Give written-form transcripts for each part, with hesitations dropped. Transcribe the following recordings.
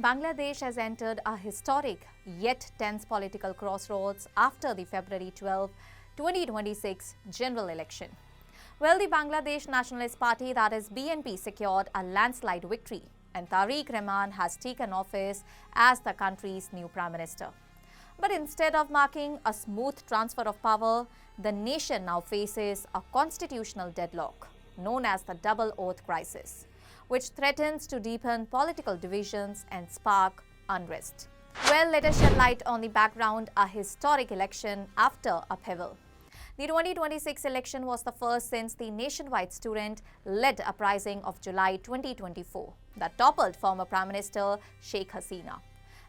Bangladesh has entered a historic yet tense political crossroads after the February 12, 2026 general election. Well, the Bangladesh Nationalist Party, that is BNP, secured a landslide victory, and Tarique Rahman has taken office as the country's new Prime Minister. But instead of marking a smooth transfer of power, the nation now faces a constitutional deadlock known as the double oath crisis, which threatens to deepen political divisions and spark unrest. Well, let us shed light on the background, a historic election after upheaval. The 2026 election was the first since the nationwide student-led uprising of July 2024 that toppled former Prime Minister Sheikh Hasina.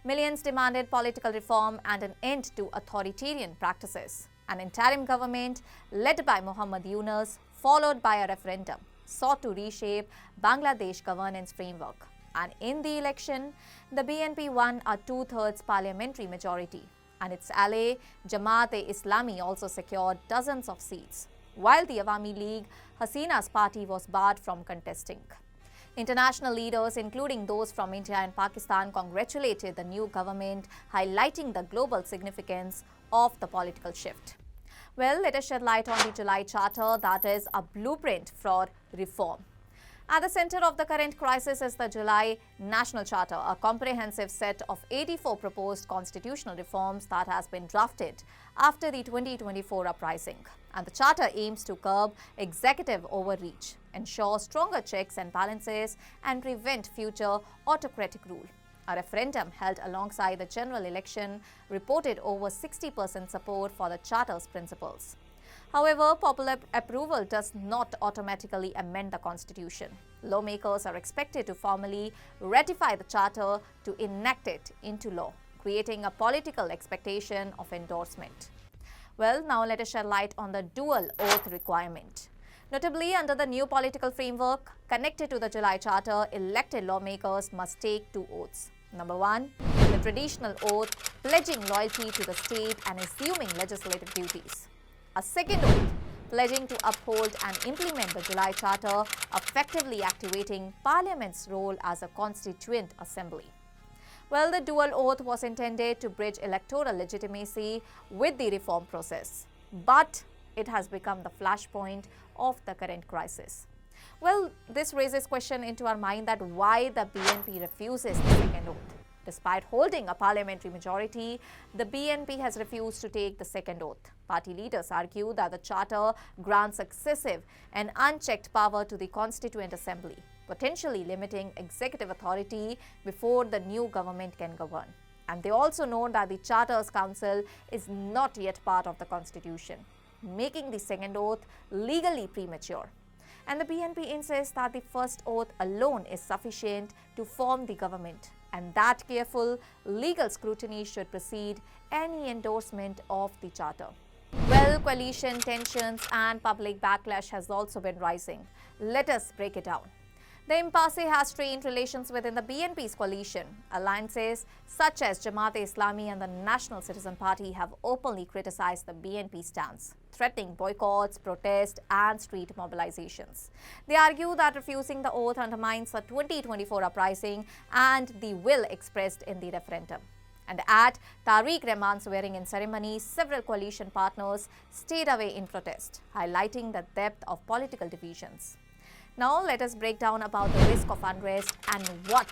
Millions demanded political reform and an end to authoritarian practices. An interim government led by Muhammad Yunus, followed by a referendum, sought to reshape Bangladesh governance framework. And in the election, the BNP won a two-thirds parliamentary majority, and its ally Jamaat-e-Islami also secured dozens of seats, while the Awami League, Hasina's party, was barred from contesting. International leaders, including those from India and Pakistan, congratulated the new government, highlighting the global significance of the political shift. Well, let us shed light on the July Charter, that is a blueprint for reform. At the center of the current crisis is the July National Charter, a comprehensive set of 84 proposed constitutional reforms that has been drafted after the 2024 uprising. And the charter aims to curb executive overreach, ensure stronger checks and balances, and prevent future autocratic rule. A referendum held alongside the general election reported over 60% support for the charter's principles. However, popular approval does not automatically amend the constitution. Lawmakers are expected to formally ratify the charter to enact it into law, creating a political expectation of endorsement. Well, now let us shed light on the dual oath requirement. Notably, under the new political framework connected to the July Charter, elected lawmakers must take two oaths. Number one, the traditional oath pledging loyalty to the state and assuming legislative duties. A second oath pledging to uphold and implement the July Charter, effectively activating Parliament's role as a constituent assembly. Well, the dual oath was intended to bridge electoral legitimacy with the reform process, but it has become the flashpoint of the current crisis. Well, this raises question into our mind that why the BNP refuses the second oath. Despite holding a parliamentary majority, the BNP has refused to take the second oath. Party leaders argue that the charter grants excessive and unchecked power to the Constituent Assembly, potentially limiting executive authority before the new government can govern. And they also note that the Charter's Council is not yet part of the Constitution, making the second oath legally premature. And the BNP insists that the first oath alone is sufficient to form the government, and that careful legal scrutiny should precede any endorsement of the charter. Well, coalition tensions and public backlash has also been rising. Let us break it down. The impasse has strained relations within the BNP's coalition. Alliances such as Jamaat-e-Islami and the National Citizen Party have openly criticized the BNP stance, threatening boycotts, protests, and street mobilizations. They argue that refusing the oath undermines the 2024 uprising and the will expressed in the referendum. And at Tarique Rahman's swearing-in ceremony, several coalition partners stayed away in protest, highlighting the depth of political divisions. Now, let us break down about the risk of unrest and what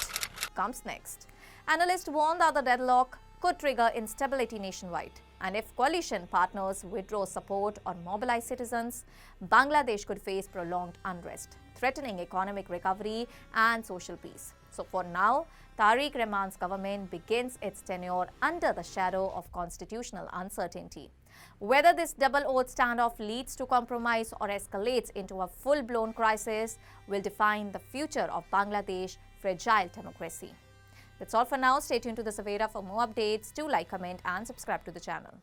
comes next. Analysts warn that the deadlock could trigger instability nationwide. And if coalition partners withdraw support or mobilize citizens, Bangladesh could face prolonged unrest, threatening economic recovery and social peace. So for now, Tarique Rahman's government begins its tenure under the shadow of constitutional uncertainty. Whether this double oath standoff leads to compromise or escalates into a full-blown crisis will define the future of Bangladesh's fragile democracy. That's all for now. Stay tuned to the Savera for more updates. Do like, comment, and subscribe to the channel.